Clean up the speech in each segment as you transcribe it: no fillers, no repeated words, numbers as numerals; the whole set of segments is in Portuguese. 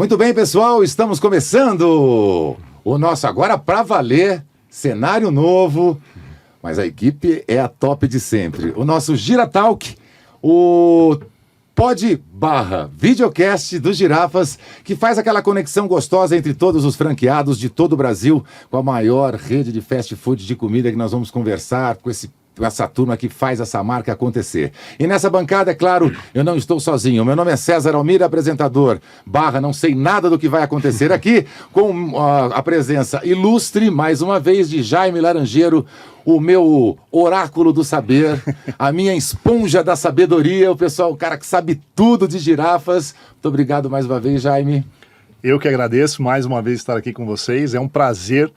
Muito bem, pessoal, estamos começando o nosso Agora Pra Valer, cenário novo, mas a equipe é a top de sempre. O nosso Giratalk, o videocast dos Girafas, que faz aquela conexão gostosa entre todos os franqueados de todo o Brasil, com a maior rede de fast food de comida que nós vamos conversar com essa turma que faz essa marca acontecer. E nessa bancada, é claro, eu não estou sozinho. Meu nome é César Almir, apresentador, não sei nada do que vai acontecer aqui, com a presença ilustre, mais uma vez, de Jaime Laranjeiro, o meu oráculo do saber, a minha esponja da sabedoria, o cara que sabe tudo de girafas. Muito obrigado mais uma vez, Jaime. Eu que agradeço mais uma vez estar aqui com vocês. É um prazer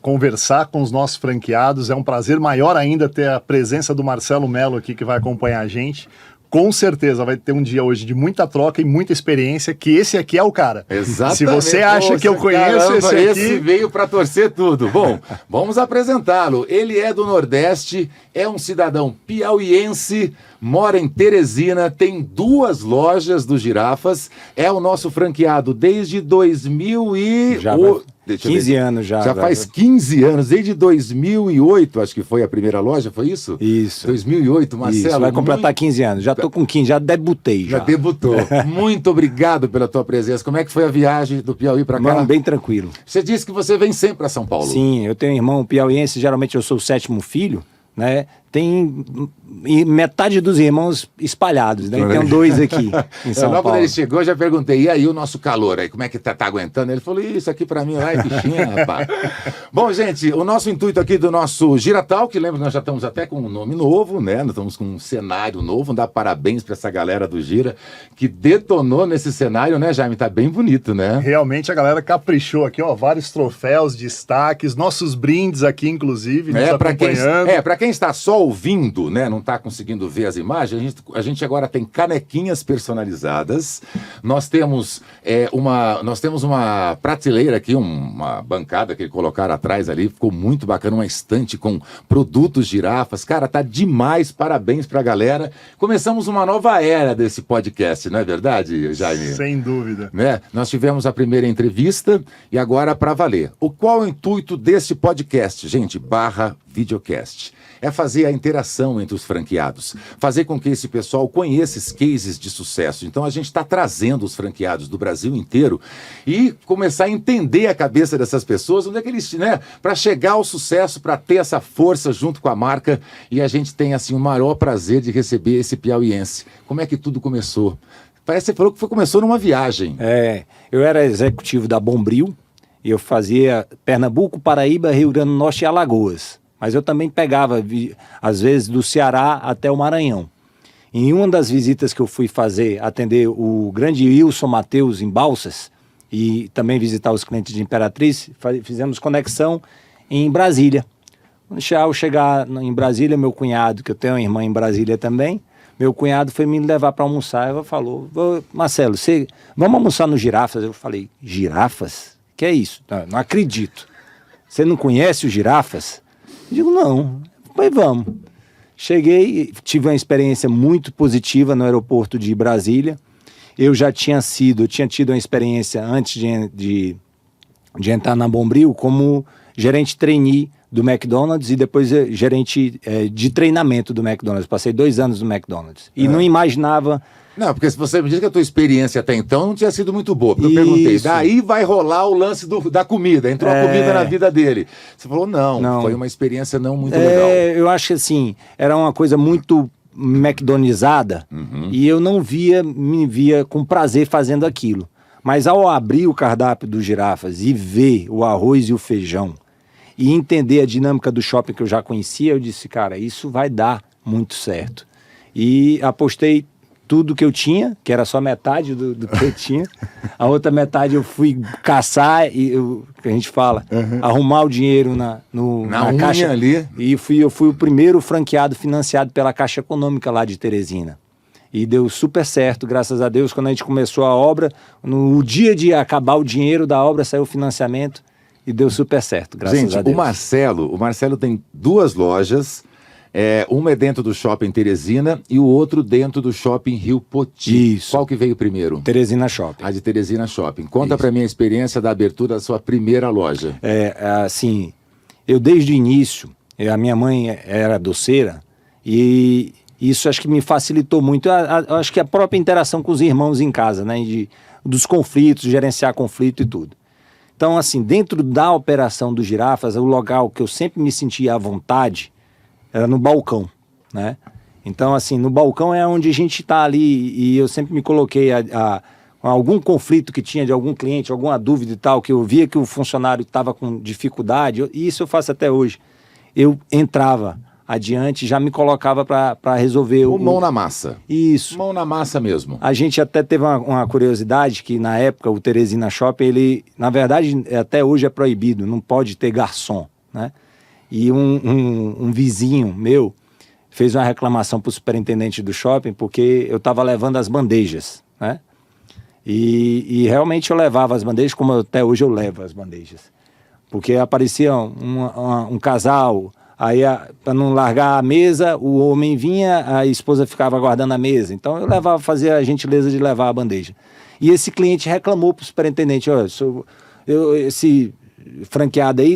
conversar com os nossos franqueados. É um prazer maior ainda ter a presença do Marcelo Mello aqui, que vai acompanhar a gente. Com certeza vai ter um dia hoje de muita troca e muita experiência, que esse aqui é o cara. Exatamente. Se você acha que eu conheço, esse veio para torcer tudo. Bom, vamos apresentá-lo. Ele é do Nordeste, é um cidadão piauiense, mora em Teresina, tem 2 lojas do Girafas, é o nosso franqueado desde 2000 e... 15 anos já. Já faz 15 anos, desde 2008, acho que foi a primeira loja, foi isso? Isso. 2008, Marcelo. Isso, vai completar 15 anos, já tô com 15, já debutei. Já debutou. Muito obrigado pela tua presença. Como é que foi a viagem do Piauí para cá? Bem tranquilo. Você disse que você vem sempre para São Paulo. Sim, eu tenho um irmão piauiense, geralmente eu sou o 7º filho, né? Tem metade dos irmãos espalhados, né? Tem 2 aqui em São Paulo. Quando ele chegou, eu já perguntei, e aí o nosso calor aí, como é que tá aguentando? Ele falou, isso aqui pra mim lá é bichinha, rapaz. Bom, gente, o nosso intuito aqui do nosso Giratalk, lembra, nós já estamos até com um nome novo, né? Nós estamos com um cenário novo, vamos dar parabéns pra essa galera do Gira, que detonou nesse cenário, né, Jaime? Tá bem bonito, né? Realmente a galera caprichou aqui, ó, vários troféus, destaques, nossos brindes aqui, inclusive, nos acompanhando. Pra quem está só ouvindo, né, não está conseguindo ver as imagens, a gente agora tem canequinhas personalizadas, nós temos uma prateleira aqui, uma bancada que colocaram atrás ali, ficou muito bacana, uma estante com produtos girafas, cara, tá demais, parabéns pra galera. Começamos uma nova era desse podcast, não é verdade, Jaime? Sem dúvida. Né? Nós tivemos a primeira entrevista e agora pra valer. Qual é o intuito desse podcast, gente? /videocast. É fazer a interação entre os franqueados, fazer com que esse pessoal conheça esses cases de sucesso. Então a gente está trazendo os franqueados do Brasil inteiro e começar a entender a cabeça dessas pessoas, onde é que eles, né, para chegar ao sucesso, para ter essa força junto com a marca. E a gente tem assim o maior prazer de receber esse piauiense. Como é que tudo começou? Parece que você falou que começou numa viagem. Eu era executivo da Bombril e eu fazia Pernambuco, Paraíba, Rio Grande do Norte e Alagoas. Mas eu também pegava, às vezes, do Ceará até o Maranhão. Em uma das visitas que eu fui atender o grande Wilson Mateus em Balsas, e também visitar os clientes de Imperatriz, fizemos conexão em Brasília. Ao chegar em Brasília, meu cunhado, que eu tenho uma irmã em Brasília também, meu cunhado foi me levar para almoçar. Ele falou, Marcelo, vamos almoçar no Girafas? Eu falei, Girafas? Que é isso? Não acredito. Você não conhece os Girafas? Eu digo, não, mas vamos. Cheguei, tive uma experiência muito positiva no aeroporto de Brasília. Eu tinha tido uma experiência antes de entrar na Bombril como gerente trainee do McDonald's e depois gerente de treinamento do McDonald's. Passei 2 anos no McDonald's e não imaginava... Não, porque se você me diz que a tua experiência até então não tinha sido muito boa, porque eu perguntei, daí vai rolar o lance da comida, entrou a comida na vida dele. Você falou, não, foi uma experiência não muito legal. Eu acho que assim, era uma coisa muito McDonaldizada e eu não me via com prazer fazendo aquilo. Mas ao abrir o cardápio do Girafas e ver o arroz e o feijão e entender a dinâmica do shopping que eu já conhecia, eu disse, cara, isso vai dar muito certo. E apostei tudo que eu tinha, que era só metade do que eu tinha. A outra metade eu fui caçar, que a gente fala, arrumar o dinheiro na caixa ali. E eu fui o primeiro franqueado financiado pela Caixa Econômica lá de Teresina. E deu super certo, graças a Deus. Quando a gente começou a obra, no dia de acabar o dinheiro da obra, saiu o financiamento e deu super certo, graças a Deus. O Marcelo tem 2 lojas Uma é dentro do Shopping Teresina e o outro dentro do Shopping Rio Poti. Isso. Qual que veio primeiro? Teresina Shopping. A de Teresina Shopping. Conta pra mim a experiência da abertura da sua primeira loja. Assim, eu desde o início, a minha mãe era doceira e isso acho que me facilitou muito. Acho que a própria interação com os irmãos em casa, né? Dos conflitos, gerenciar conflito e tudo. Então, assim, dentro da operação do Girafas, o local que eu sempre me sentia à vontade era no balcão, né? Então, assim, no balcão é onde a gente está ali e eu sempre me coloquei algum conflito que tinha de algum cliente, alguma dúvida e tal, que eu via que o funcionário estava com dificuldade, e isso eu faço até hoje. Eu entrava adiante, já me colocava para resolver Mão na massa. Isso. Mão na massa mesmo. A gente até teve uma curiosidade que na época o Teresina Shopping, ele, na verdade, até hoje é proibido, não pode ter garçom, né? E um vizinho meu fez uma reclamação para o superintendente do shopping porque eu estava levando as bandejas, né? E realmente eu levava as bandejas, como até hoje eu levo as bandejas. Porque aparecia um casal, aí para não largar a mesa, o homem vinha, a esposa ficava guardando a mesa. Então eu fazia a gentileza de levar a bandeja. E esse cliente reclamou para o superintendente, olha, esse franqueado aí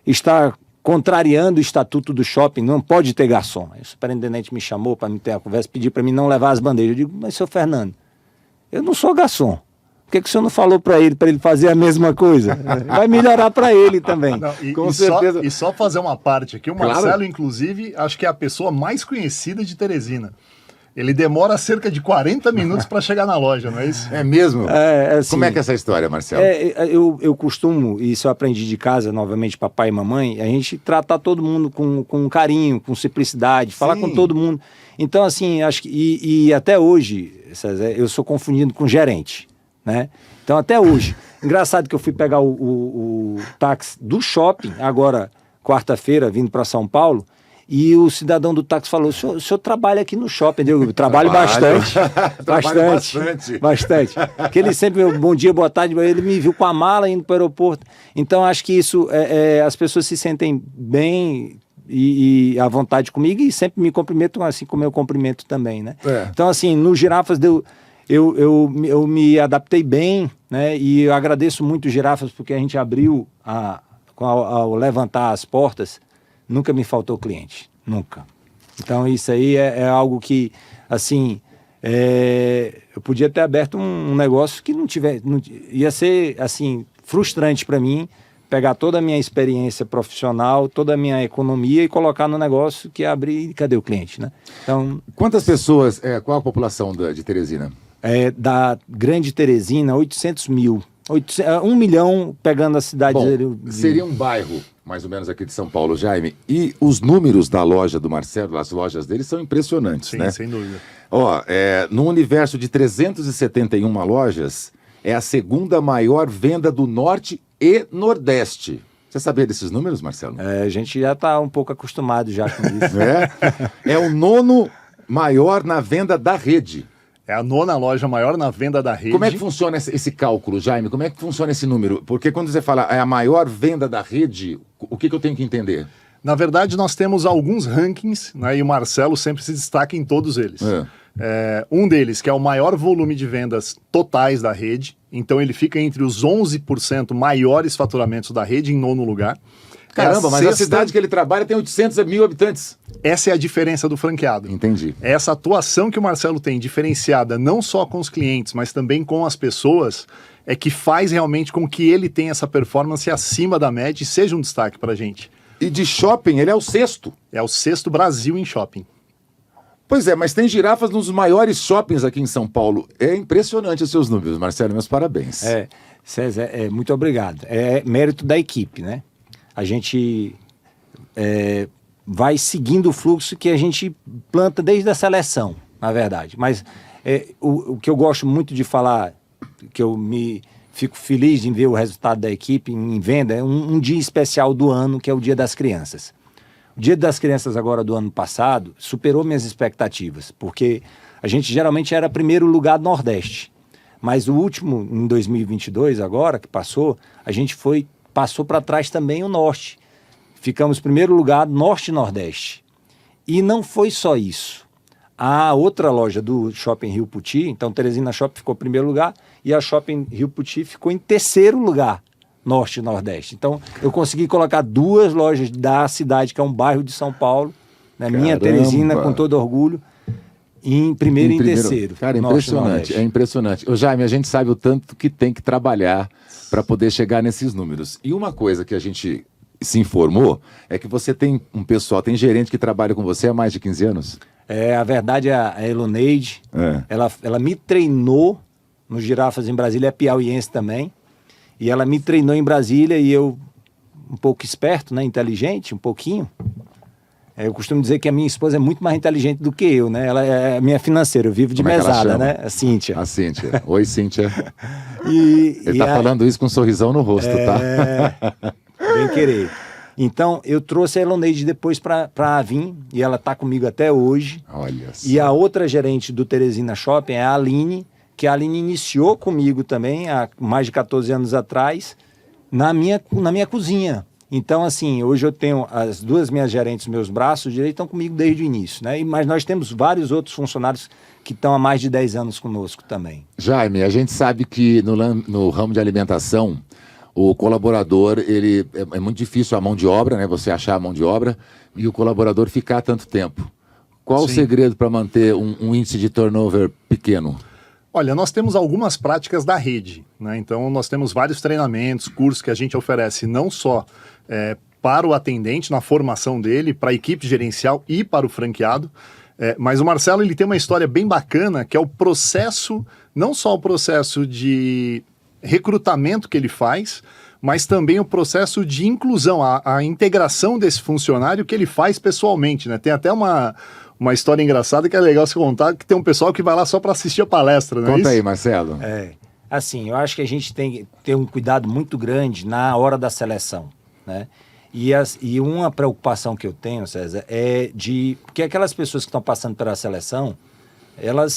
está contrariando o estatuto do shopping, não pode ter garçom. Aí o superintendente me chamou para me ter a conversa, pediu para mim não levar as bandejas. Eu digo, mas seu Fernando, eu não sou garçom. Por que o senhor não falou para ele fazer a mesma coisa? Vai melhorar para ele também. Não, Com certeza. Só fazer uma parte aqui, o Claro. Marcelo, inclusive, acho que é a pessoa mais conhecida de Teresina. Ele demora cerca de 40 minutos para chegar na loja, não é isso? É mesmo? Assim, Como é que é essa história, Marcelo? Eu costumo, e isso eu aprendi de casa, novamente, papai e mamãe, a gente tratar todo mundo com carinho, com simplicidade, falar com todo mundo. Então, assim, acho que. E até hoje, César, eu sou confundido com gerente, né? Então, até hoje. Engraçado que eu fui pegar o táxi do shopping, agora, quarta-feira, vindo para São Paulo. E o cidadão do táxi falou, o senhor trabalha aqui no shopping? Eu trabalho bastante. Bastante. Que ele sempre, bom dia, boa tarde, ele me viu com a mala indo para o aeroporto. Então, acho que isso, as pessoas se sentem bem e à vontade comigo e sempre me cumprimentam assim como eu cumprimento também, né? Então, assim, no Girafas eu me adaptei bem, né? E eu agradeço muito o Girafas porque a gente abriu, ao levantar as portas, nunca me faltou cliente, nunca. Então isso aí é algo que, assim, eu podia ter aberto um negócio que ia ser, assim, frustrante para mim, pegar toda a minha experiência profissional, toda a minha economia e colocar no negócio que abrir e cadê o cliente, né? Então, quantas pessoas, qual a população de Teresina? Da Grande Teresina, 800 mil. 1 milhão pegando a cidade. Bom, seria um bairro, mais ou menos aqui de São Paulo, Jaime. E os números da loja do Marcelo, as lojas dele, são impressionantes, Sim, né? sem dúvida. No universo de 371 lojas, é a segunda maior venda do Norte e Nordeste. Você sabia desses números, Marcelo? A gente já está um pouco acostumado já com isso. É o 9º maior na venda da rede. É a 9ª loja maior na venda da rede. Como é que funciona esse cálculo, Jaime? Como é que funciona esse número? Porque quando você fala é a maior venda da rede, o que eu tenho que entender? Na verdade, nós temos alguns rankings, né, e o Marcelo sempre se destaca em todos eles. Um deles, que é o maior volume de vendas totais da rede, então ele fica entre os 11% maiores faturamentos da rede, em 9º lugar. Caramba, mas a cidade que ele trabalha tem 800 mil habitantes. Essa é a diferença do franqueado. Entendi. Essa atuação que o Marcelo tem, diferenciada não só com os clientes, mas também com as pessoas, é que faz realmente com que ele tenha essa performance acima da média e seja um destaque para a gente. E de shopping, ele é o 6º. É o 6º Brasil em shopping. Pois é, mas tem Girafas nos maiores shoppings aqui em São Paulo. É impressionante os seus números, Marcelo, meus parabéns. César, muito obrigado. É mérito da equipe, né? A gente vai seguindo o fluxo que a gente planta desde a seleção, na verdade. Mas o que eu gosto muito de falar, que eu fico feliz em ver o resultado da equipe em venda, é um dia especial do ano, que é o Dia das Crianças. O Dia das Crianças agora do ano passado superou minhas expectativas, porque a gente geralmente era primeiro lugar do Nordeste. Mas o último, em 2022, agora, que passou, a gente passou para trás também o Norte. ficamos em primeiro lugar Norte e Nordeste. E não foi só isso. A outra loja do Shopping Rio Puti, então Teresina Shopping ficou em primeiro lugar e a Shopping Rio Puti ficou em terceiro lugar, Norte e Nordeste. Então eu consegui colocar 2 lojas da cidade, que é um bairro de São Paulo, né, minha Teresina, com todo orgulho, em primeiro e em terceiro. Cara, impressionante, é impressionante. Ô, Jaime, a gente sabe o tanto que tem que trabalhar para poder chegar nesses números. E uma coisa que a gente se informou é que você tem um pessoal, tem gerente que trabalha com você há mais de 15 anos? A verdade é a Eloneide, ela me treinou no Girafas em Brasília, é piauiense também, e ela me treinou em Brasília e eu, um pouco esperto, né, inteligente, um pouquinho, eu costumo dizer que a minha esposa é muito mais inteligente do que eu, né? Ela é a minha financeira, eu vivo de mesada, né? A Cíntia. A Cíntia. Oi, Cíntia. Ele tá falando isso com um sorrisão no rosto, tá? Bem querer. Então, eu trouxe a Eloneide depois para a Avin, e ela tá comigo até hoje. Olha só. E a outra gerente do Teresina Shopping é a Aline, que a Aline iniciou comigo também, há mais de 14 anos atrás, na minha cozinha. Então, assim, hoje eu tenho as 2 minhas gerentes, meus braços direitos, estão comigo desde o início, né? Mas nós temos vários outros funcionários que estão há mais de 10 anos conosco também. Jaime, a gente sabe que no ramo de alimentação, o colaborador, é muito difícil a mão de obra, né? Você achar a mão de obra e o colaborador ficar tanto tempo. Qual o segredo para manter um índice de turnover pequeno? Olha, nós temos algumas práticas da rede, né? Então nós temos vários treinamentos, cursos que a gente oferece não só para o atendente, na formação dele, para a equipe gerencial e para o franqueado, mas o Marcelo ele tem uma história bem bacana, que é o processo, não só o processo de recrutamento que ele faz, mas também o processo de inclusão, a integração desse funcionário que ele faz pessoalmente, né? Tem até uma história engraçada que é legal se contar, que tem um pessoal que vai lá só para assistir a palestra, não é isso? Conta aí, Marcelo. Assim, eu acho que a gente tem que ter um cuidado muito grande na hora da seleção, né? E uma preocupação que eu tenho, César, é porque aquelas pessoas que estão passando pela seleção,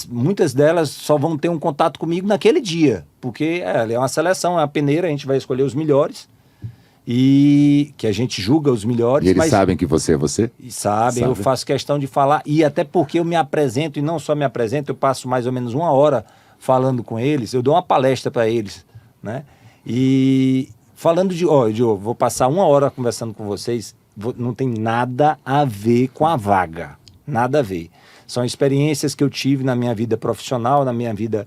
muitas delas só vão ter um contato comigo naquele dia, porque é uma seleção, é uma peneira, a gente vai escolher os melhores, e que a gente julga os melhores. E eles sabem que você é você? Sabem, eu faço questão de falar, e até porque eu me apresento, e não só me apresento, eu passo mais ou menos 1 hora falando com eles, eu dou uma palestra para eles, né? E falando eu vou passar 1 hora conversando com vocês, não tem nada a ver com a vaga, nada a ver. São experiências que eu tive na minha vida profissional, na minha vida,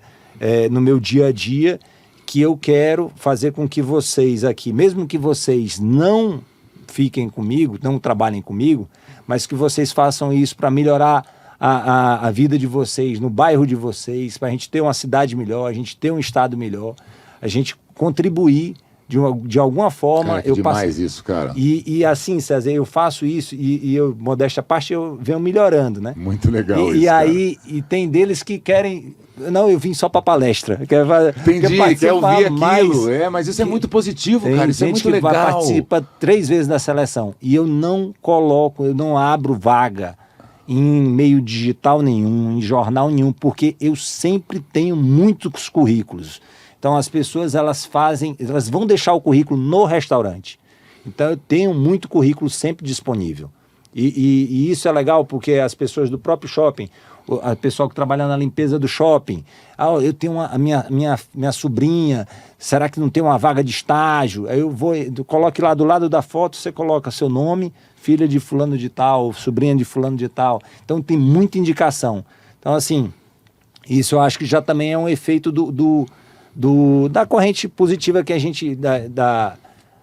no meu dia a dia, que eu quero fazer com que vocês aqui, mesmo que vocês não fiquem comigo, não trabalhem comigo, mas que vocês façam isso para melhorar a vida de vocês, no bairro de vocês, para a gente ter uma cidade melhor, a gente ter um estado melhor, a gente contribuir de alguma forma. Cara, que demais isso, cara. E assim, César, eu faço isso e eu, modéstia à parte, eu venho melhorando, né? Muito legal isso, e aí, e tem deles que querem... Não, eu vim só para palestra. Entendi, quer ouvir aquilo. Mas isso é muito positivo, cara. Isso é muito legal. Vai participa 3 vezes da seleção. E eu não abro vaga em meio digital nenhum, em jornal nenhum, porque eu sempre tenho muitos currículos. Então as pessoas elas vão deixar o currículo no restaurante. Então eu tenho muito currículo sempre disponível. E isso é legal porque as pessoas do próprio shopping, a pessoa que trabalha na limpeza do shopping, eu tenho a minha sobrinha, será que não tem uma vaga de estágio? Aí coloque lá do lado da foto, você coloca seu nome, filha de fulano de tal, sobrinha de fulano de tal. Então tem muita indicação. Então assim, isso eu acho que já também é um efeito da corrente positiva que a gente,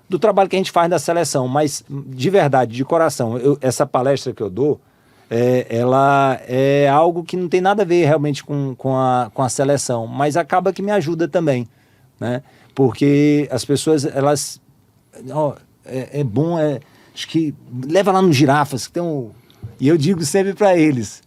do trabalho que a gente faz da seleção. Mas de verdade, de coração, essa palestra que eu dou, ela é algo que não tem nada a ver realmente com a seleção, mas acaba que me ajuda também, né? Porque as pessoas, elas... é bom, acho que leva lá no Girafas, que tem e eu digo sempre para eles,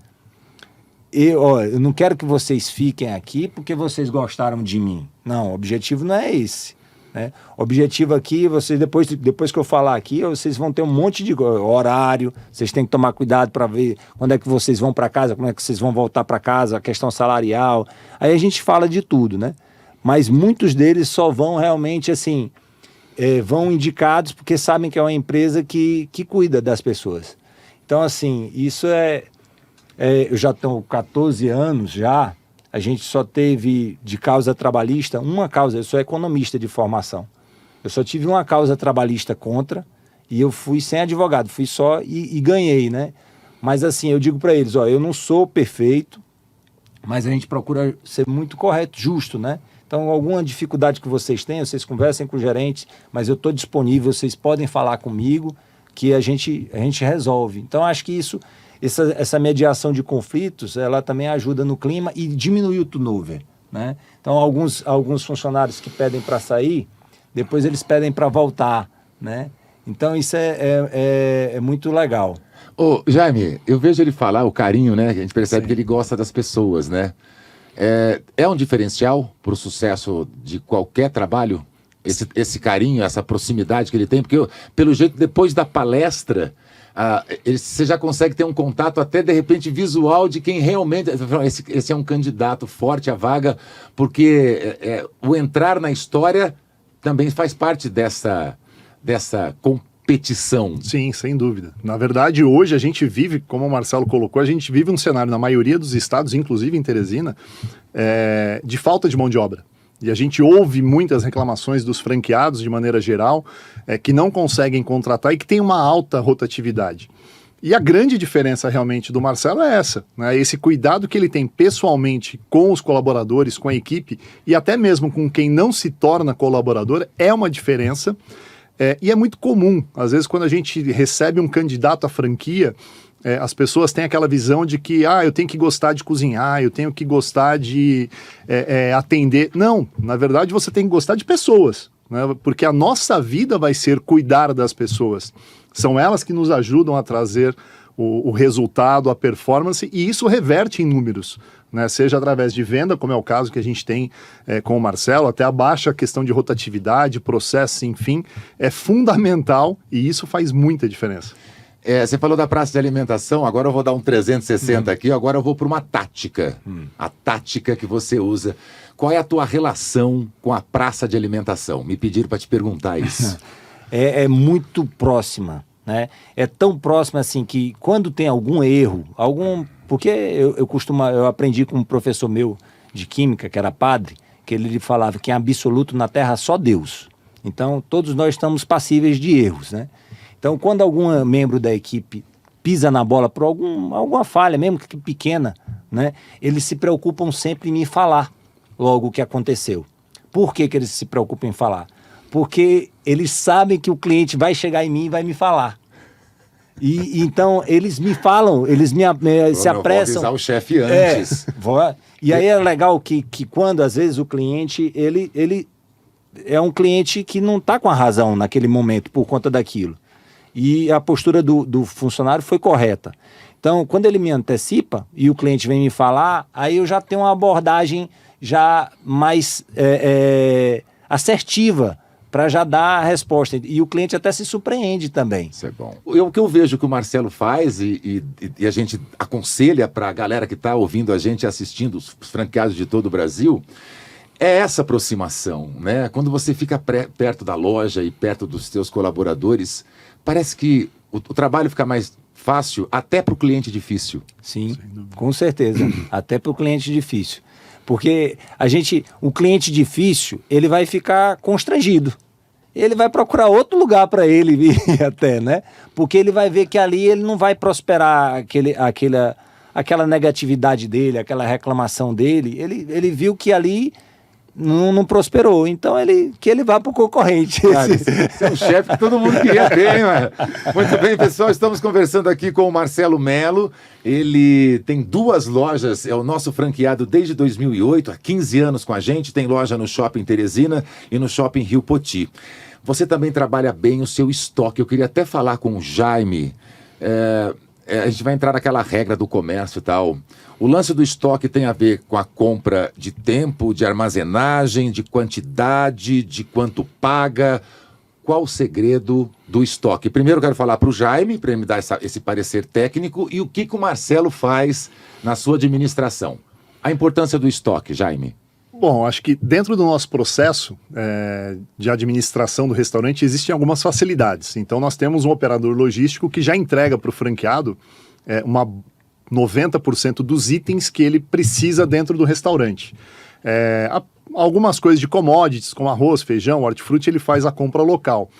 eu não quero que vocês fiquem aqui porque vocês gostaram de mim. Não, o objetivo não é esse, né? O objetivo aqui, vocês depois que eu falar aqui, vocês vão ter um monte de horário, vocês têm que tomar cuidado para ver quando é que vocês vão para casa, como é que vocês vão voltar para casa, a questão salarial. Aí a gente fala de tudo, né? Mas muitos deles só vão realmente assim, vão indicados porque sabem que é uma empresa que cuida das pessoas. Então, assim, isso eu já tenho 14 anos já, a gente só teve de causa trabalhista uma causa, eu sou economista de formação. Eu só tive uma causa trabalhista contra e eu fui sem advogado, fui só e ganhei, né? Mas assim, eu digo para eles, eu não sou perfeito, mas a gente procura ser muito correto, justo, né? Então, alguma dificuldade que vocês tenham, vocês conversem com o gerente, mas eu estou disponível, vocês podem falar comigo que a gente resolve. Então, acho que essa mediação de conflitos, ela também ajuda no clima e diminui o turnover, né? Então, alguns funcionários que pedem para sair, depois eles pedem para voltar, né? Então, isso é muito legal. Ô, Jaime, eu vejo ele falar, o carinho, né? A gente percebe que ele gosta das pessoas, né? É um diferencial para o sucesso de qualquer trabalho? Esse carinho, essa proximidade que ele tem? Porque, pelo jeito, depois da palestra, você já consegue ter um contato até, de repente, visual de quem realmente... Esse é um candidato forte à vaga, porque o entrar na história também faz parte dessa competição. Sim, sem dúvida. Na verdade, hoje a gente vive, como o Marcelo colocou, a gente vive um cenário, na maioria dos estados, inclusive em Teresina, de falta de mão de obra. E a gente ouve muitas reclamações dos franqueados, de maneira geral, que não conseguem contratar e que tem uma alta rotatividade. E a grande diferença realmente do Marcelo é essa, né? Esse cuidado que ele tem pessoalmente com os colaboradores, com a equipe e até mesmo com quem não se torna colaborador é uma diferença. E é muito comum, às vezes, quando a gente recebe um candidato à franquia, as pessoas têm aquela visão de que eu tenho que gostar de cozinhar, eu tenho que gostar de atender. Não, na verdade você tem que gostar de pessoas, né? Porque a nossa vida vai ser cuidar das pessoas. São elas que nos ajudam a trazer o resultado, a performance, e isso reverte em números, né? Seja através de venda, como é o caso que a gente tem com o Marcelo, até abaixo a questão de rotatividade, processo, enfim, é fundamental e isso faz muita diferença. Você falou da praça de alimentação, agora eu vou dar um 360 aqui, agora eu vou para uma tática. A tática que você usa. Qual é a tua relação com a praça de alimentação? Me pediram para te perguntar isso. É muito próxima, né? É tão próxima assim que quando tem algum erro, porque eu aprendi com um professor meu de química, que era padre, que ele falava que em absoluto na Terra só Deus. Então, todos nós estamos passíveis de erros, né? Então, quando algum membro da equipe pisa na bola por alguma falha, mesmo que pequena, né, eles se preocupam sempre em me falar logo o que aconteceu. Por que eles se preocupam em falar? Porque eles sabem que o cliente vai chegar em mim e vai me falar. E então, eles me falam, eles se apressam. Vou avisar o chefe antes. E aí é legal que quando, às vezes, o cliente, ele é um cliente que não está com a razão naquele momento por conta daquilo. E a postura do funcionário foi correta. Então, quando ele me antecipa e o cliente vem me falar, aí eu já tenho uma abordagem já mais assertiva para já dar a resposta. E o cliente até se surpreende também. Isso é bom. O que eu vejo que o Marcelo faz e a gente aconselha para a galera que está ouvindo a gente, assistindo, os franqueados de todo o Brasil, é essa aproximação, né? Quando você fica perto da loja e perto dos seus colaboradores, parece que o trabalho fica mais fácil até para o cliente difícil. Sim, com certeza. Até para o cliente difícil. Porque o cliente difícil, ele vai ficar constrangido. Ele vai procurar outro lugar para ele vir até, né? Porque ele vai ver que ali ele não vai prosperar aquela negatividade dele, aquela reclamação dele. Ele viu que ali não prosperou, então que ele vá para o concorrente. Esse é um chefe que todo mundo queria ter, hein, mano? Muito bem, pessoal, estamos conversando aqui com o Marcelo Melo. Ele tem 2 lojas, é o nosso franqueado desde 2008, há 15 anos com a gente, tem loja no Shopping Teresina e no Shopping Rio Poti. Você também trabalha bem o seu estoque. Eu queria até falar com o Jaime, a gente vai entrar naquela regra do comércio e tal. O lance do estoque tem a ver com a compra de tempo, de armazenagem, de quantidade, de quanto paga. Qual o segredo do estoque? Primeiro eu quero falar para o Jaime, para ele me dar esse parecer técnico, e o que o Marcelo faz na sua administração. A importância do estoque, Jaime. Bom, acho que dentro do nosso processo de administração do restaurante existem algumas facilidades. Então, nós temos um operador logístico que já entrega para o franqueado 90% dos itens que ele precisa dentro do restaurante. Algumas coisas de commodities, como arroz, feijão, hortifruti, ele faz a compra local.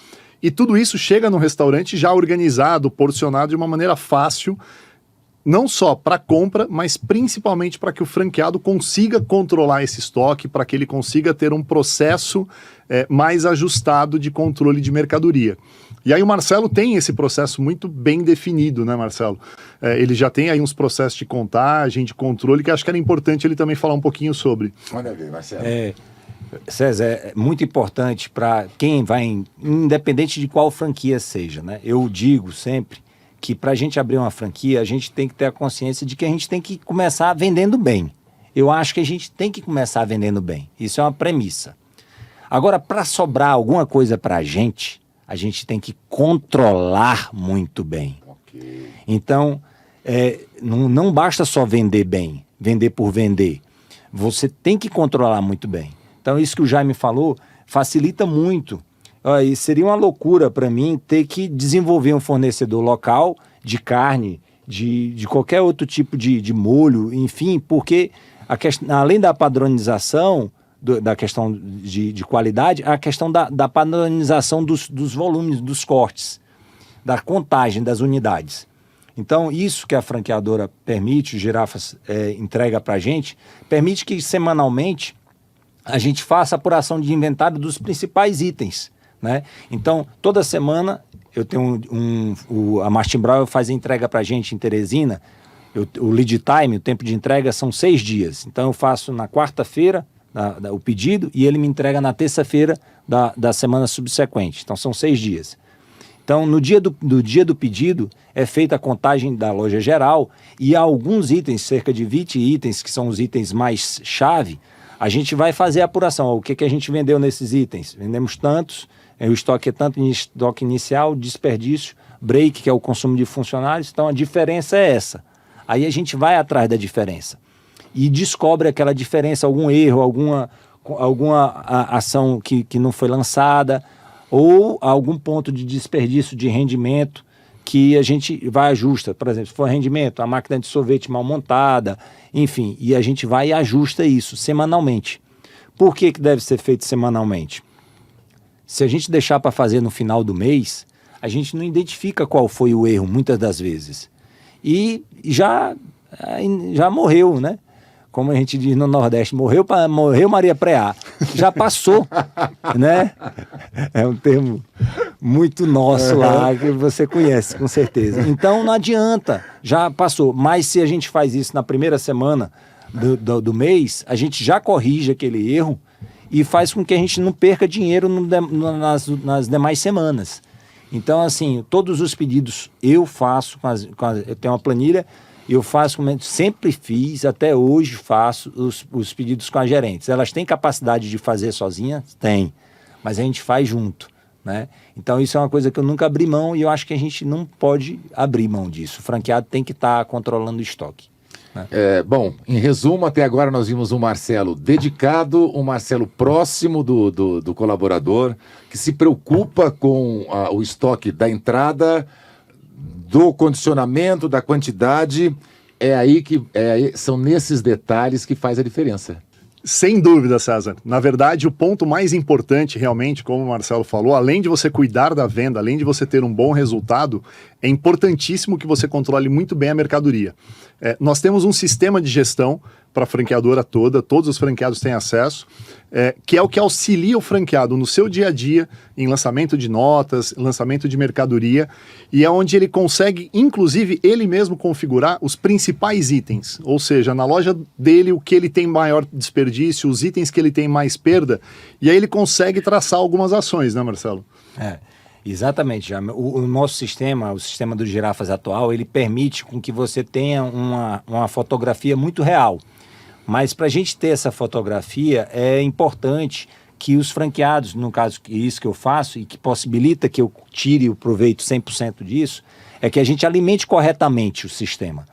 E tudo isso chega no restaurante já organizado, porcionado de uma maneira fácil, não só para compra, mas principalmente para que o franqueado consiga controlar esse estoque, para que ele consiga ter um processo mais ajustado de controle de mercadoria. E aí o Marcelo tem esse processo muito bem definido, né, Marcelo? Ele já tem aí uns processos de contagem, de controle, que acho que era importante ele também falar um pouquinho sobre. Manda ver, Marcelo. César, é muito importante para quem vai, independente de qual franquia seja, né? Eu digo sempre que para a gente abrir uma franquia, a gente tem que ter a consciência de que a gente tem que começar vendendo bem. Eu acho que a gente tem que começar vendendo bem. Isso é uma premissa. Agora, para sobrar alguma coisa para a gente tem que controlar muito bem. Ok. Então, não basta só vender bem, vender por vender. Você tem que controlar muito bem. Então, isso que o Jaime falou facilita muito. E seria uma loucura para mim ter que desenvolver um fornecedor local de carne, de qualquer outro tipo de molho, enfim, porque além da padronização, da questão de qualidade, a questão da padronização dos volumes, dos cortes, da contagem das unidades. Então, isso que a franqueadora permite, o Girafas entrega para a gente, permite que semanalmente a gente faça a apuração de inventário dos principais itens, né? Então, toda semana eu tenho a Martin Brauer faz a entrega para a gente em Teresina. O lead time, o tempo de entrega são 6 dias. Então, eu faço na quarta-feira o pedido e ele me entrega na terça-feira da semana subsequente. Então, são 6 dias. Então, no dia do pedido, é feita a contagem da loja geral e alguns itens, cerca de 20 itens, que são os itens mais chave, a gente vai fazer a apuração. O que a gente vendeu nesses itens? Vendemos tantos, o estoque é tanto, estoque inicial, desperdício, break, que é o consumo de funcionários. Então, a diferença é essa. Aí a gente vai atrás da diferença e descobre aquela diferença, algum erro, alguma ação que não foi lançada ou algum ponto de desperdício de rendimento que a gente vai ajusta. Por exemplo, se for rendimento, a máquina de sorvete mal montada, enfim, e a gente vai e ajusta isso semanalmente. Por que deve ser feito semanalmente? Se a gente deixar para fazer no final do mês, a gente não identifica qual foi o erro, muitas das vezes. E já morreu, né? Como a gente diz no Nordeste, morreu Maria Preá. Já passou, né? É um termo muito nosso lá, que você conhece, com certeza. Então, não adianta, já passou. Mas se a gente faz isso na primeira semana do mês, a gente já corrige aquele erro e faz com que a gente não perca dinheiro nas demais semanas. Então, assim, todos os pedidos eu faço, eu tenho uma planilha, eu faço, sempre fiz, até hoje faço os pedidos com as gerentes. Elas têm capacidade de fazer sozinhas? Tem, mas a gente faz junto, né? Então isso é uma coisa que eu nunca abri mão e eu acho que a gente não pode abrir mão disso. O franqueado tem que estar controlando o estoque, né? Bom, em resumo, até agora nós vimos um Marcelo dedicado, um Marcelo próximo do colaborador, que se preocupa com o estoque da entrada, do condicionamento, da quantidade. São nesses detalhes que faz a diferença. Sem dúvida, César. Na verdade, o ponto mais importante realmente, como o Marcelo falou, além de você cuidar da venda, além de você ter um bom resultado, é importantíssimo que você controle muito bem a mercadoria. Nós temos um sistema de gestão para a franqueadora toda, todos os franqueados têm acesso, que é o que auxilia o franqueado no seu dia a dia, em lançamento de notas, lançamento de mercadoria, e é onde ele consegue, inclusive, ele mesmo configurar os principais itens, ou seja, na loja dele, o que ele tem maior desperdício, os itens que ele tem mais perda, e aí ele consegue traçar algumas ações, né, Marcelo? Exatamente, já. O nosso sistema, o sistema do Girafas atual, ele permite com que você tenha uma fotografia muito real. Mas para a gente ter essa fotografia, é importante que os franqueados, no caso, isso que eu faço e que possibilita que eu tire o proveito 100% disso, é que a gente alimente corretamente o sistema.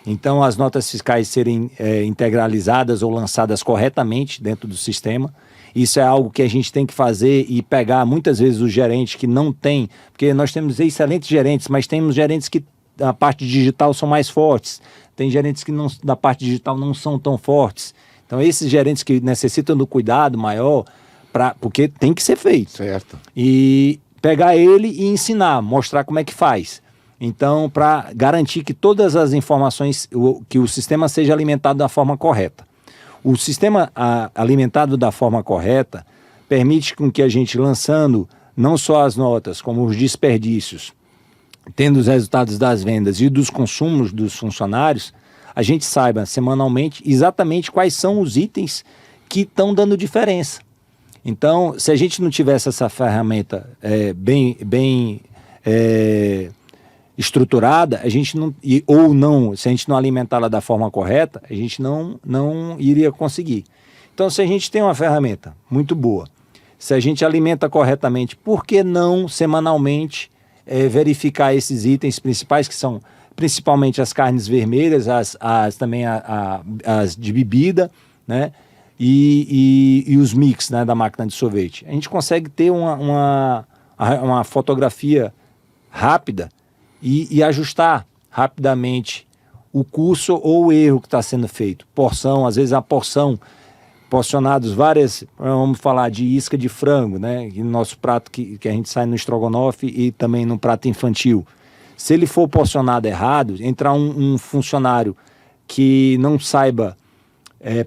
Então, as notas fiscais serem integralizadas ou lançadas corretamente dentro do sistema. Isso é algo que a gente tem que fazer e pegar muitas vezes os gerentes que não têm, porque nós temos excelentes gerentes, mas temos gerentes que na parte digital são mais fortes, tem gerentes que não, na parte digital não são tão fortes. Então, esses gerentes que necessitam do cuidado maior, porque tem que ser feito. Certo. E pegar ele e ensinar, mostrar como é que faz. Então, para garantir que todas as informações, que o sistema seja alimentado da forma correta. O sistema alimentado da forma correta permite com que a gente, lançando não só as notas, como os desperdícios, tendo os resultados das vendas e dos consumos dos funcionários, a gente saiba semanalmente exatamente quais são os itens que estão dando diferença. Então, se a gente não tivesse essa ferramenta bem estruturada, a gente não, se a gente não alimentá-la da forma correta, a gente não iria conseguir. Então, se a gente tem uma ferramenta muito boa, se a gente alimenta corretamente, por que não semanalmente verificar esses itens principais, que são principalmente as carnes vermelhas, também as de bebida, né? E os mix, né, da máquina de sorvete. A gente consegue ter uma fotografia rápida e ajustar rapidamente o curso ou o erro que está sendo feito. Porção, às vezes a porção, porcionados várias, vamos falar de isca de frango, né, no nosso prato que a gente sai no estrogonofe e também no prato infantil. Se ele for porcionado errado, entrar um funcionário que não saiba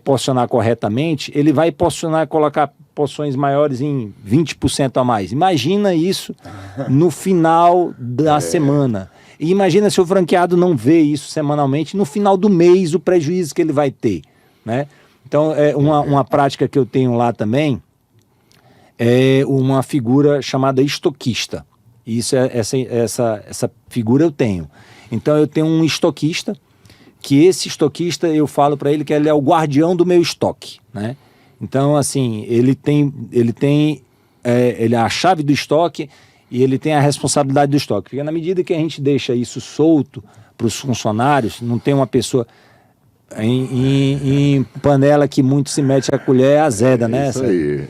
porcionar corretamente, ele vai porcionar, colocar porções maiores em 20% a mais. Imagina isso no final da semana. E imagina se o franqueado não vê isso semanalmente, no final do mês, o prejuízo que ele vai ter, né? Então, uma prática que eu tenho lá também é uma figura chamada estoquista. Isso, essa figura eu tenho. Então, eu tenho um estoquista, que esse estoquista, eu falo para ele que ele é o guardião do meu estoque, né? Então, assim, ele é a chave do estoque e ele tem a responsabilidade do estoque. Porque na medida que a gente deixa isso solto para os funcionários, não tem uma pessoa em panela que muito se mete a colher azeda, né? Isso aí.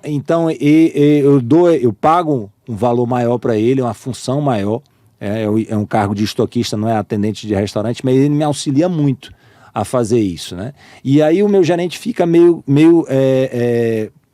Então eu pago um valor maior para ele, uma função maior. É um cargo de estoquista, não é atendente de restaurante, mas ele me auxilia muito a fazer isso, né? E aí o meu gerente fica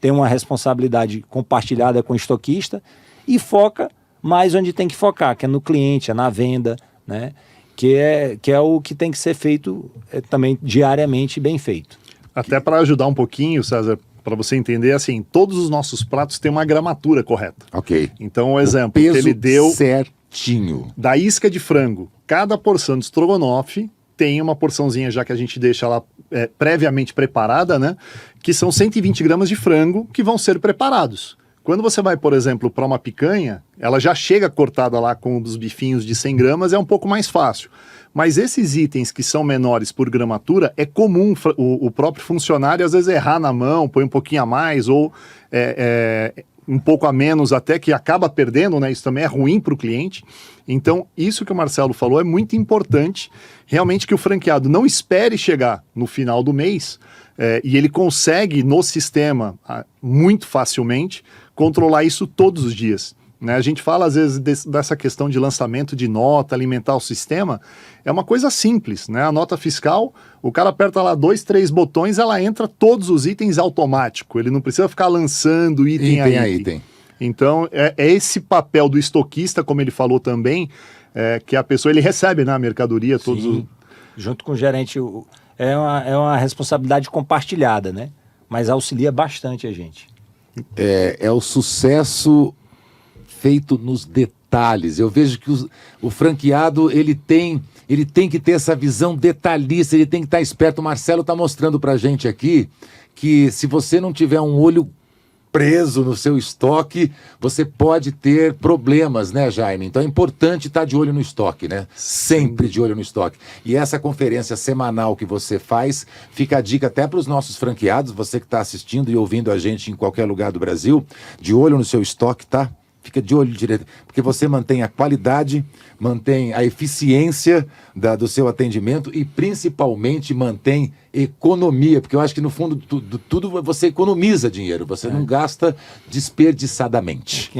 tem uma responsabilidade compartilhada com o estoquista e foca mais onde tem que focar, que é no cliente, é na venda, né? Que é o que tem que ser feito também diariamente bem feito. Até para ajudar um pouquinho, César, para você entender, assim, todos os nossos pratos têm uma gramatura correta. Ok. Então, o exemplo peso que ele deu certinho da isca de frango, cada porção de estrogonofe tem uma porçãozinha já que a gente deixa lá previamente preparada, né? Que são 120 gramas de frango que vão ser preparados. Quando você vai, por exemplo, para uma picanha, ela já chega cortada lá com os bifinhos de 100 gramas, é um pouco mais fácil. Mas esses itens que são menores por gramatura, é comum o próprio funcionário às vezes errar na mão, põe um pouquinho a mais ou um pouco a menos até, que acaba perdendo, né? Isso também é ruim para o cliente. Então, isso que o Marcelo falou é muito importante, realmente, que o franqueado não espere chegar no final do mês e ele consegue, no sistema, muito facilmente, controlar isso todos os dias. Né? A gente fala, às vezes, dessa questão de lançamento de nota, alimentar o sistema, é uma coisa simples, né? A nota fiscal, o cara aperta lá 2, 3 botões, ela entra todos os itens automático, ele não precisa ficar lançando item a item. Então, é esse papel do estoquista, como ele falou também, que a pessoa, ele recebe, né, a mercadoria, todos junto com o gerente, é uma responsabilidade compartilhada, né? Mas auxilia bastante a gente. É o sucesso feito nos detalhes. Eu vejo que o franqueado, ele tem que ter essa visão detalhista, ele tem que estar esperto. O Marcelo está mostrando para a gente aqui que se você não tiver um olho preso no seu estoque, você pode ter problemas, né, Jaime? Então é importante estar de olho no estoque, né? Sempre de olho no estoque. E essa conferência semanal que você faz, fica a dica até para os nossos franqueados, você que está assistindo e ouvindo a gente em qualquer lugar do Brasil, de olho no seu estoque, tá? Fica de olho direto, porque você mantém a qualidade, mantém a eficiência do seu atendimento e principalmente mantém economia, porque eu acho que no fundo tudo você economiza dinheiro, você não gasta desperdiçadamente.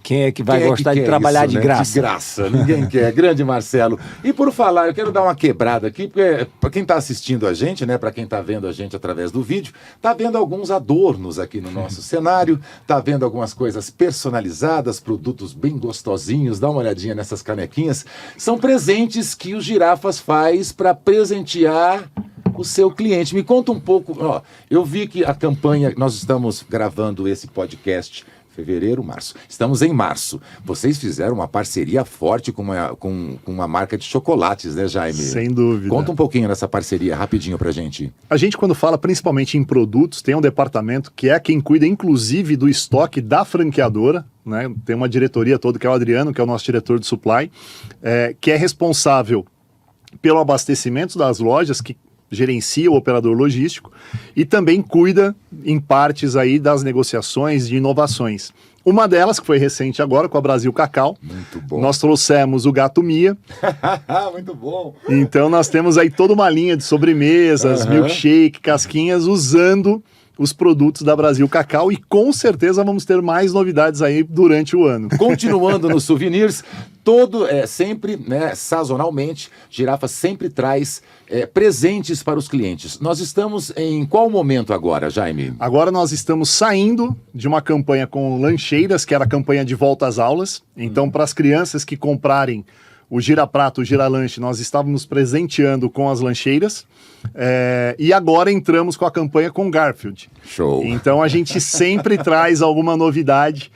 Quem é que vai gostar de trabalhar isso, de né? graça? De graça, ninguém quer. Grande Marcelo. E por falar, eu quero dar uma quebrada aqui, porque para quem está assistindo a gente, né, para quem está vendo a gente através do vídeo, está vendo alguns adornos aqui no nosso cenário, está vendo algumas coisas personalizadas, produtos bem gostosinhos. Dá uma olhadinha nessas canequinhas. São presentes que o Girafas faz para presentear o seu cliente. Me conta um pouco, ó, eu vi que a campanha, nós estamos gravando esse podcast fevereiro, março. Estamos em março. Vocês fizeram uma parceria forte com uma marca de chocolates, né, Jaime? Sem dúvida. Conta um pouquinho dessa parceria, rapidinho pra gente. A gente, quando fala principalmente em produtos, tem um departamento que é quem cuida, inclusive, do estoque da franqueadora, né? Tem uma diretoria toda, que é o Adriano, que é o nosso diretor de supply, que é responsável pelo abastecimento das lojas, que gerencia o operador logístico e também cuida em partes aí das negociações de inovações. Uma delas, que foi recente agora, com a Brasil Cacau. Muito bom. Nós trouxemos o Gato Mia. Muito bom. Então nós temos aí toda uma linha de sobremesas, milkshake, casquinhas, usando os produtos da Brasil Cacau, e com certeza vamos ter mais novidades aí durante o ano. Continuando nos souvenirs, sempre, né, sazonalmente, Girafa sempre traz presentes para os clientes. Nós estamos em qual momento agora, Jaime? Agora nós estamos saindo de uma campanha com lancheiras, que era a campanha de volta às aulas. Então, para as crianças que comprarem o Giraprato, o Giralanche, nós estávamos presenteando com as lancheiras. E agora entramos com a campanha com Garfield. Show. Então a gente sempre traz alguma novidade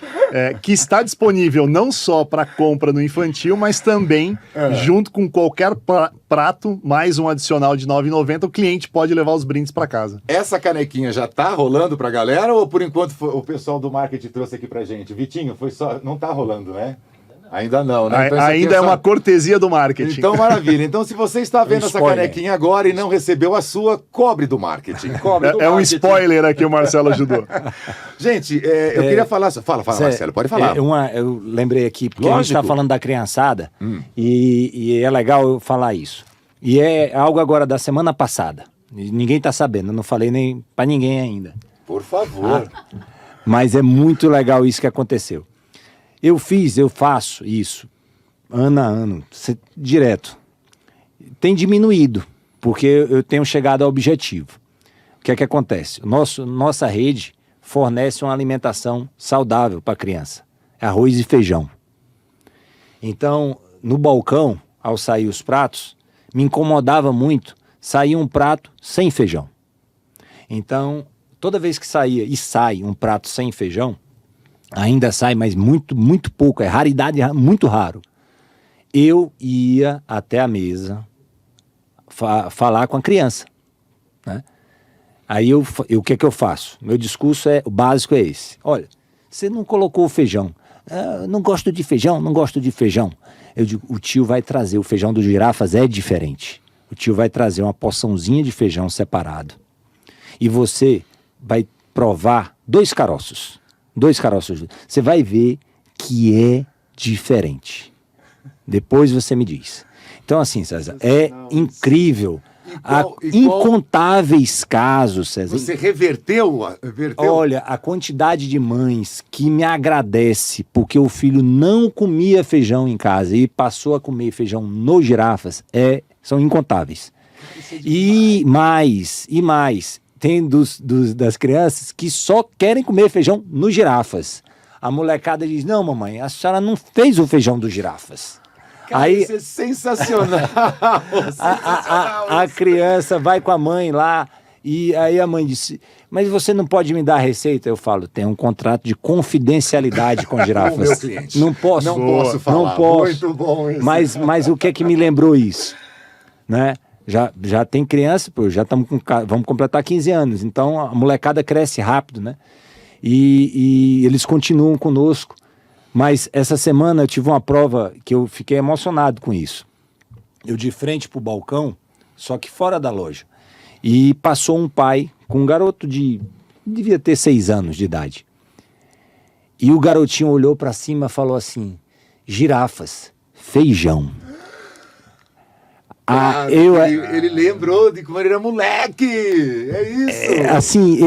que está disponível não só para compra no infantil, mas também junto com qualquer prato, mais um adicional de R$ 9,90, o cliente pode levar os brindes para casa. Essa canequinha já tá rolando pra galera ou por enquanto o pessoal do marketing trouxe aqui pra gente? Vitinho, não tá rolando, né? Ainda não, né? Então, ainda é uma cortesia do marketing. Então, maravilha. Então, se você está vendo essa canequinha agora e não recebeu a sua, cobre do marketing. Um spoiler aqui, o Marcelo ajudou. Gente, eu queria falar... Fala, Marcelo, pode falar. Eu lembrei aqui, porque a gente está falando da criançada, e é legal eu falar isso. E é algo agora da semana passada. Ninguém está sabendo, eu não falei nem para ninguém ainda. Por favor. Mas é muito legal isso que aconteceu. Eu faço isso, ano a ano, direto. Tem diminuído, porque eu tenho chegado ao objetivo. O que é que acontece? Nossa rede fornece uma alimentação saudável para a criança. Arroz e feijão. Então, no balcão, ao sair os pratos, me incomodava muito sair um prato sem feijão. Então, toda vez que saía e sai um prato sem feijão, ainda sai, mas muito, muito pouco, é raridade, muito raro. Eu ia até a mesa falar com a criança, né? Aí o que é que eu faço? Meu discurso o básico é esse. Olha, você não colocou o feijão. Não gosto de feijão, não gosto de feijão. Eu digo, o tio vai trazer, o feijão dos Girafas é diferente. O tio vai trazer uma porçãozinha de feijão separado. E você vai provar 2 caroços. 2 caroços. Você vai ver que é diferente. Depois você me diz. Então, assim, César, é incrível. Incontáveis casos, César. Você reverteu? Olha, a quantidade de mães que me agradece porque o filho não comia feijão em casa e passou a comer feijão no Girafas são incontáveis. E mais. Tem das crianças que só querem comer feijão no Girafas. A molecada diz, não, mamãe, a senhora não fez o feijão do Girafas. Cara, aí isso é sensacional. A criança vai com a mãe lá e aí a mãe disse, mas você não pode me dar a receita? Eu falo, tem um contrato de confidencialidade com Girafas. Meu cliente. Não posso. Não posso falar. Não posso. Muito bom isso. Mas o que é que me lembrou isso? Né? Já tem criança, vamos completar 15 anos, então a molecada cresce rápido, né? E eles continuam conosco. Mas essa semana eu tive uma prova que eu fiquei emocionado com isso. Eu de frente pro balcão, só que fora da loja. E passou um pai com um garoto devia ter 6 anos de idade. E o garotinho olhou para cima e falou assim, girafas, feijão. Ele lembrou de como ele era moleque. É isso. Assim,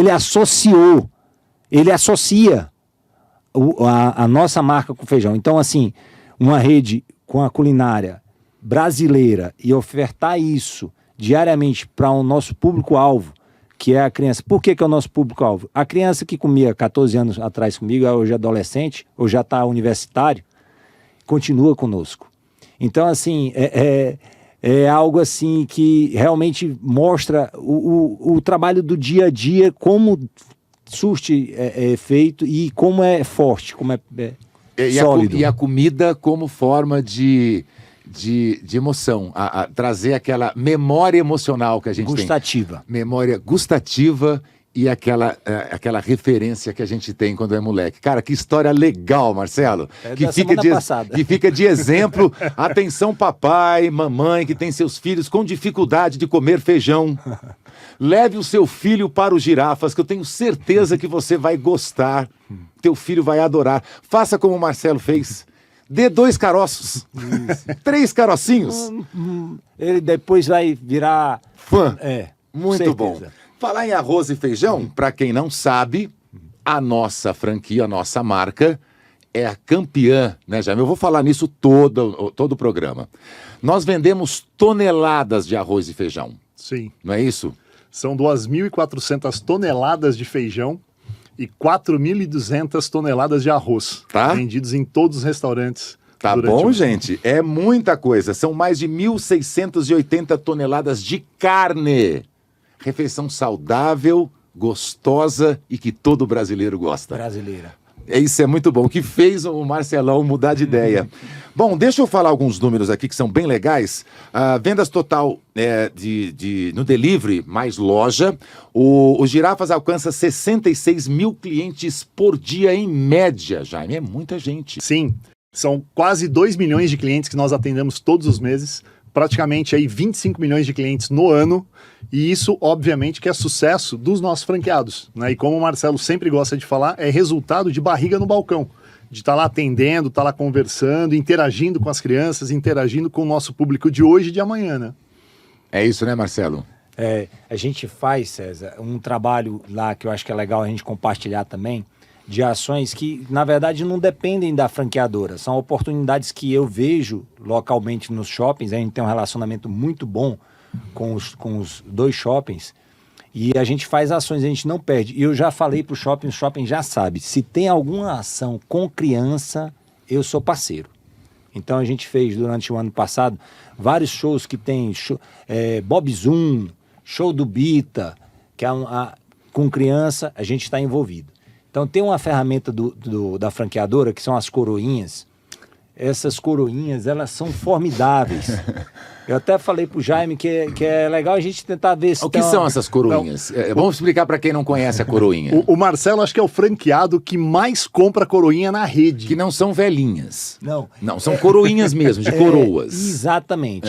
ele associa a nossa marca com feijão. Então, assim, uma rede com a culinária brasileira e ofertar isso diariamente para o nosso público-alvo, que é a criança. Por que é o nosso público-alvo? A criança que comia 14 anos atrás comigo, hoje é adolescente, ou já está universitário, continua conosco. Então, assim, é algo assim que realmente mostra o trabalho do dia a dia, como surte efeito e como é forte, como é sólido. E a comida como forma de emoção, a trazer aquela memória emocional que a gente gustativa. tem. Memória gustativa e aquela referência que a gente tem quando é moleque. Cara, que história legal, Marcelo. Que fica de exemplo. Atenção, papai, mamãe, que tem seus filhos com dificuldade de comer feijão. Leve o seu filho para os girafas, que eu tenho certeza que você vai gostar. Teu filho vai adorar. Faça como o Marcelo fez. Dê 2 caroços. 3 carocinhos. Ele depois vai virar fã. Muito bom. Certeza. Falar em arroz e feijão, para quem não sabe, a nossa franquia, a nossa marca é a campeã, né, Jaime? Eu vou falar nisso todo o programa. Nós vendemos toneladas de arroz e feijão. Sim. Não é isso? São 2.400 toneladas de feijão e 4.200 toneladas de arroz. Tá. Vendidos em todos os restaurantes. Tá bom, gente? É muita coisa. São mais de 1.680 toneladas de carne. Refeição saudável, gostosa e que todo brasileiro gosta. Brasileira. Isso é muito bom, que fez o Marcelão mudar de ideia. Bom, deixa eu falar alguns números aqui que são bem legais. Vendas total no delivery mais loja. O Girafas alcança 66 mil clientes por dia em média, Jaime. É muita gente. Sim, são quase 2 milhões de clientes que nós atendemos todos os meses. Praticamente aí 25 milhões de clientes no ano, e isso, obviamente, que é sucesso dos nossos franqueados, né? E como o Marcelo sempre gosta de falar, é resultado de barriga no balcão, de estar lá atendendo, estar lá conversando, interagindo com as crianças, interagindo com o nosso público de hoje e de amanhã, né? É isso, né, Marcelo? A gente faz, César, um trabalho lá que eu acho que é legal a gente compartilhar também, de ações que, na verdade, não dependem da franqueadora. São oportunidades que eu vejo localmente nos shoppings. A gente tem um relacionamento muito bom com os 2 shoppings. E a gente faz ações, a gente não perde. E eu já falei para o shopping já sabe. Se tem alguma ação com criança, eu sou parceiro. Então a gente fez, durante o ano passado, vários shows que tem Bob Zoom, show do Bita, que com criança a gente está envolvido. Então tem uma ferramenta da franqueadora, que são as coroinhas. Essas coroinhas, elas são formidáveis. Eu até falei pro Jaime que é legal a gente tentar ver se... O que são essas coroinhas? Vamos explicar para quem não conhece a coroinha. O Marcelo acho que é o franqueado que mais compra coroinha na rede. Que não são velhinhas. Não, são coroinhas mesmo, de coroas. Exatamente.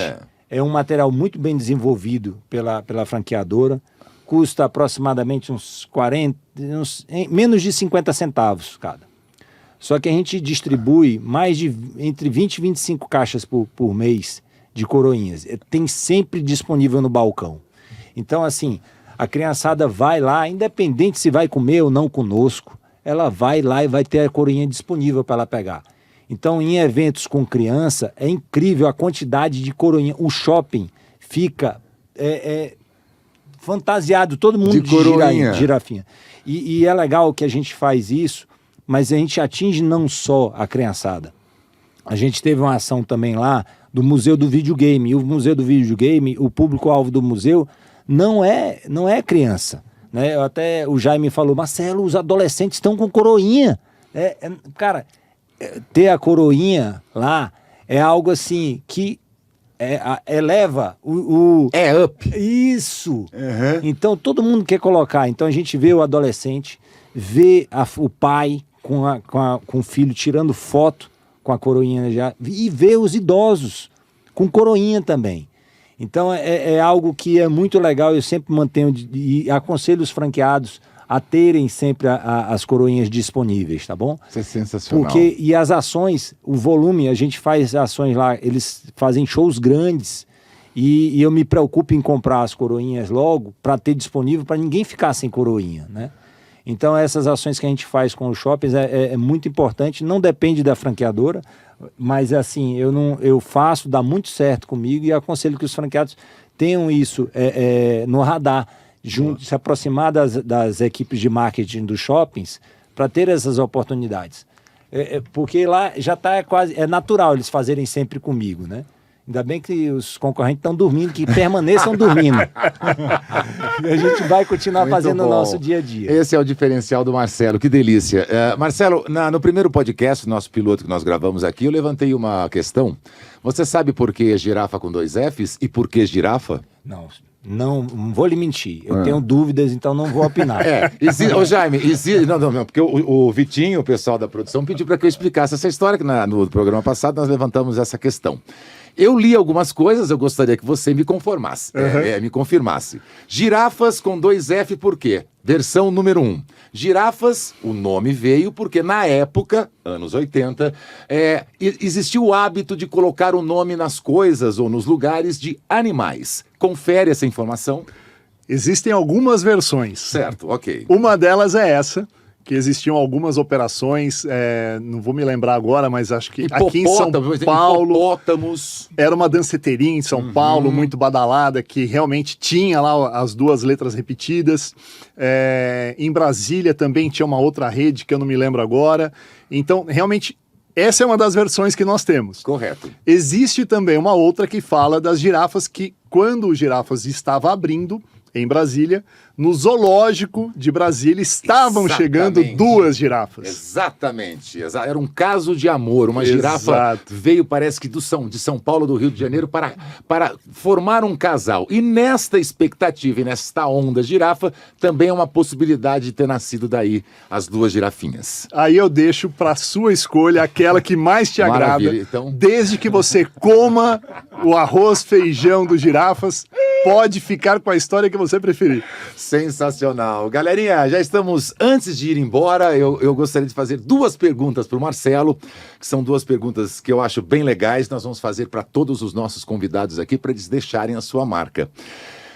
É um material muito bem desenvolvido pela franqueadora. Custa aproximadamente menos de 50 centavos cada. Só que a gente distribui entre 20 e 25 caixas por mês de coroinhas. Tem sempre disponível no balcão. Então, assim, a criançada vai lá, independente se vai comer ou não conosco, ela vai lá e vai ter a coroinha disponível para ela pegar. Então, em eventos com criança, é incrível a quantidade de coroinha. O shopping fica... fantasiado, todo mundo de girafinha. E é legal que a gente faz isso, mas a gente atinge não só a criançada. A gente teve uma ação também lá do Museu do Videogame. E o Museu do Videogame, o público-alvo do museu não é criança, né? Até o Jaime falou, Marcelo, os adolescentes estão com coroinha. Cara, ter a coroinha lá é algo assim que eleva up. Isso. Uhum. Então todo mundo quer colocar. Então a gente vê o adolescente, vê o pai com o filho tirando foto com a coroinha já, e vê os idosos com coroinha também. Então é algo que é muito legal. Eu sempre mantenho e aconselho os franqueados a terem sempre as coroinhas disponíveis, tá bom? Isso é sensacional. E as ações, o volume, a gente faz ações lá, eles fazem shows grandes e eu me preocupo em comprar as coroinhas logo para ter disponível para ninguém ficar sem coroinha, né? Então essas ações que a gente faz com os shoppings é muito importante, não depende da franqueadora, mas assim, eu faço, dá muito certo comigo e aconselho que os franqueados tenham isso no radar, se aproximar das equipes de marketing dos shoppings para ter essas oportunidades. Porque lá já está quase, é natural eles fazerem sempre comigo, né? Ainda bem que os concorrentes estão dormindo, que permaneçam dormindo. E a gente vai continuar Muito fazendo bom. o nosso dia a dia. Esse é o diferencial do Marcelo, que delícia. Marcelo, no primeiro podcast, nosso piloto que nós gravamos aqui, eu levantei uma questão. Você sabe por que girafa com 2 Fs e por que girafa? Não vou lhe mentir. Eu tenho dúvidas, então não vou opinar. Ô Jaime, não, porque o Vitinho, o pessoal da produção, pediu para que eu explicasse essa história, que no programa passado nós levantamos essa questão. Eu li algumas coisas, eu gostaria que você me me confirmasse. Girafas com 2 F por quê? Versão número 1. Girafas, o nome veio porque na época, anos 80, existia o hábito de colocar o nome nas coisas ou nos lugares de animais. Confere essa informação. Existem algumas versões. Certo, ok. Uma delas é essa, que existiam algumas operações, não vou me lembrar agora, mas acho que aqui em São Paulo hipopótamos. Era uma danceteria em São Paulo, muito badalada, que realmente tinha lá as 2 letras repetidas. Em Brasília também tinha uma outra rede que eu não me lembro agora. Então, realmente, essa é uma das versões que nós temos. Correto. Existe também uma outra que fala das girafas, que quando o Girafas estava abrindo em Brasília, no zoológico de Brasília estavam chegando 2 girafas. Exatamente. Era um caso de amor. Uma girafa veio, parece que de São Paulo, do Rio de Janeiro, para formar um casal. E nesta expectativa e nesta onda girafa, também é uma possibilidade de ter nascido daí as 2 girafinhas. Aí eu deixo para sua escolha aquela que mais te agrada. Então, desde que você coma o arroz, feijão dos girafas, pode ficar com a história que você preferir. Sensacional. Galerinha, já estamos, antes de ir embora, eu gostaria de fazer 2 perguntas para o Marcelo, que são 2 perguntas que eu acho bem legais, nós vamos fazer para todos os nossos convidados aqui, para eles deixarem a sua marca.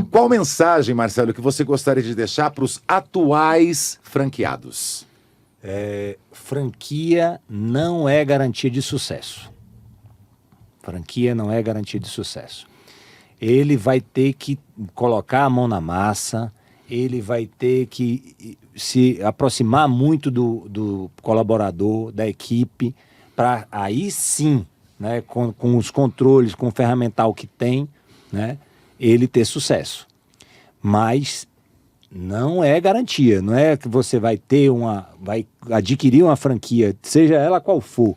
Qual mensagem, Marcelo, que você gostaria de deixar para os atuais franqueados? Franquia não é garantia de sucesso. Franquia não é garantia de sucesso. Ele vai ter que colocar a mão na massa, ele vai ter que se aproximar muito do colaborador, da equipe, para aí sim, né, com os controles, com o ferramental que tem, né, ele ter sucesso. Mas não é garantia, não é que você vai adquirir uma franquia, seja ela qual for,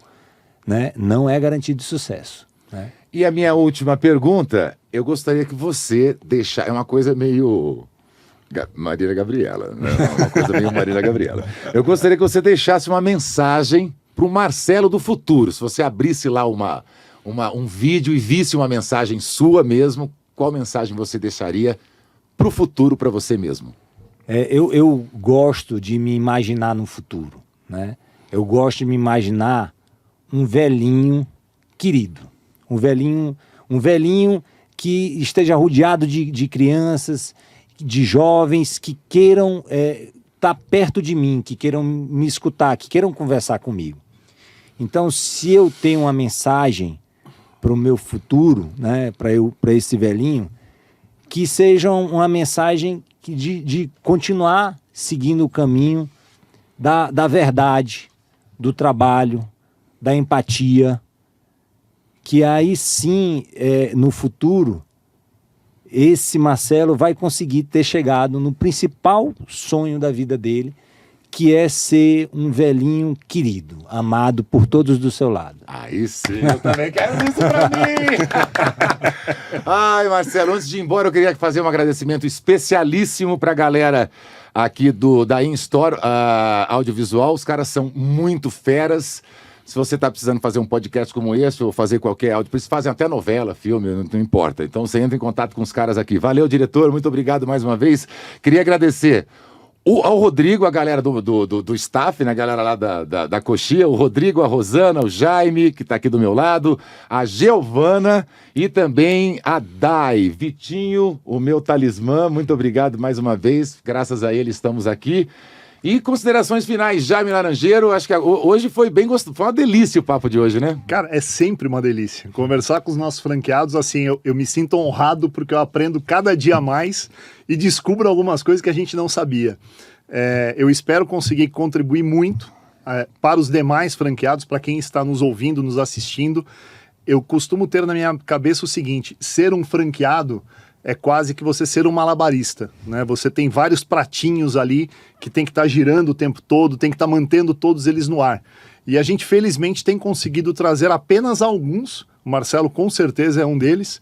né, não é garantia de sucesso, né? E a minha última pergunta, eu gostaria que você deixasse, é uma coisa meio Marília Gabriela, né? Uma coisa meio Marília Gabriela. Eu gostaria que você deixasse uma mensagem para o Marcelo do futuro. Se você abrisse lá um vídeo e visse uma mensagem sua mesmo, qual mensagem você deixaria para o futuro, para você mesmo? Eu gosto de me imaginar no futuro, né? Eu gosto de me imaginar um velhinho querido. Um velhinho que esteja rodeado de crianças, de jovens que queiram estar perto de mim, que queiram me escutar, que queiram conversar comigo. Então, se eu tenho uma mensagem para o meu futuro, né, para esse velhinho, que seja uma mensagem de continuar seguindo o caminho da verdade, do trabalho, da empatia, que aí sim, no futuro, esse Marcelo vai conseguir ter chegado no principal sonho da vida dele, que é ser um velhinho querido, amado por todos do seu lado. Aí sim, eu também quero isso pra mim! Ai, Marcelo, antes de ir embora, eu queria fazer um agradecimento especialíssimo pra galera aqui da InStore Audiovisual. Os caras são muito feras. Se você está precisando fazer um podcast como esse ou fazer qualquer áudio, eles fazem até novela, filme, não importa. Então você entra em contato com os caras aqui. Valeu, diretor, muito obrigado mais uma vez. Queria agradecer Ao Rodrigo, a galera do staff, né? A galera lá da coxia, o Rodrigo, a Rosana, o Jaime, que tá aqui do meu lado, a Giovana e também a Dai. Vitinho, o meu talismã, muito obrigado mais uma vez, graças a ele estamos aqui. E considerações finais, Jaime Laranjeiro, acho que hoje foi bem gostoso, foi uma delícia o papo de hoje, né? Cara, é sempre uma delícia. Conversar com os nossos franqueados, assim, eu me sinto honrado porque eu aprendo cada dia mais e descubro algumas coisas que a gente não sabia. Eu espero conseguir contribuir muito para os demais franqueados, para quem está nos ouvindo, nos assistindo. Eu costumo ter na minha cabeça o seguinte, ser um franqueado é quase que você ser um malabarista, né? Você tem vários pratinhos ali que tem que estar girando o tempo todo, tem que estar mantendo todos eles no ar. E a gente, felizmente, tem conseguido trazer apenas alguns, o Marcelo com certeza é um deles,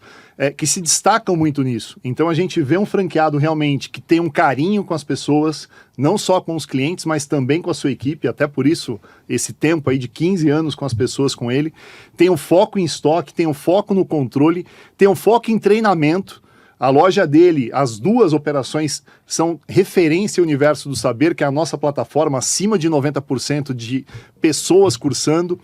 que se destacam muito nisso. Então a gente vê um franqueado realmente que tem um carinho com as pessoas, não só com os clientes, mas também com a sua equipe, até por isso esse tempo aí de 15 anos com as pessoas com ele. Tem um foco em estoque, tem um foco no controle, tem um foco em treinamento. A loja dele, as duas operações são referência ao Universo do Saber, que é a nossa plataforma, acima de 90% de pessoas cursando.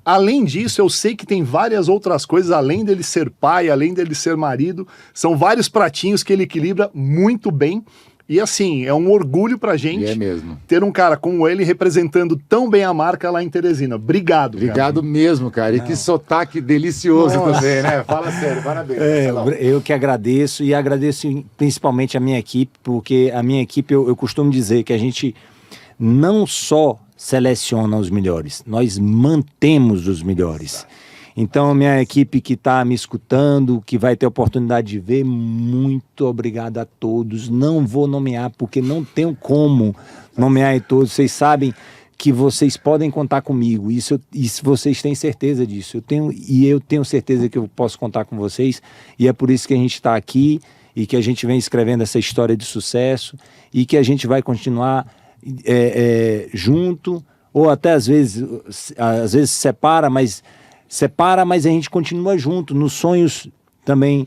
Além disso, eu sei que tem várias outras coisas, além dele ser pai, além dele ser marido, são vários pratinhos que ele equilibra muito bem. E assim, é um orgulho pra gente ter um cara como ele representando tão bem a marca lá em Teresina. Obrigado, Obrigado mesmo, cara. E que sotaque delicioso também, né? Fala sério, parabéns. Eu que agradeço e agradeço principalmente a minha equipe, porque a minha equipe, eu costumo dizer que a gente não só seleciona os melhores, nós mantemos os melhores. Então, a minha equipe que está me escutando, que vai ter oportunidade de ver, muito obrigado a todos. Não vou nomear, porque não tenho como nomear em todos. Vocês sabem que vocês podem contar comigo. Isso vocês têm certeza disso. Eu tenho certeza que eu posso contar com vocês. E é por isso que a gente está aqui e que a gente vem escrevendo essa história de sucesso e que a gente vai continuar junto, ou até às vezes separa, mas a gente continua junto, nos sonhos também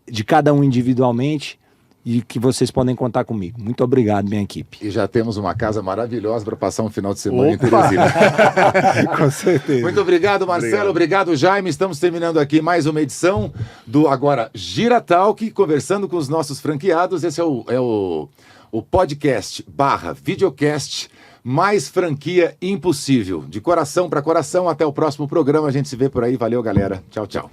de cada um individualmente, e que vocês podem contar comigo. Muito obrigado, minha equipe. E já temos uma casa maravilhosa para passar um final de semana em Teresina. Com certeza. Muito obrigado, Marcelo. Obrigado, Jaime. Estamos terminando aqui mais uma edição do Agora Gira Talk, conversando com os nossos franqueados. Esse é o podcast / videocast mais franquia impossível. De coração para coração, até o próximo programa. A gente se vê por aí. Valeu, galera. Tchau, tchau.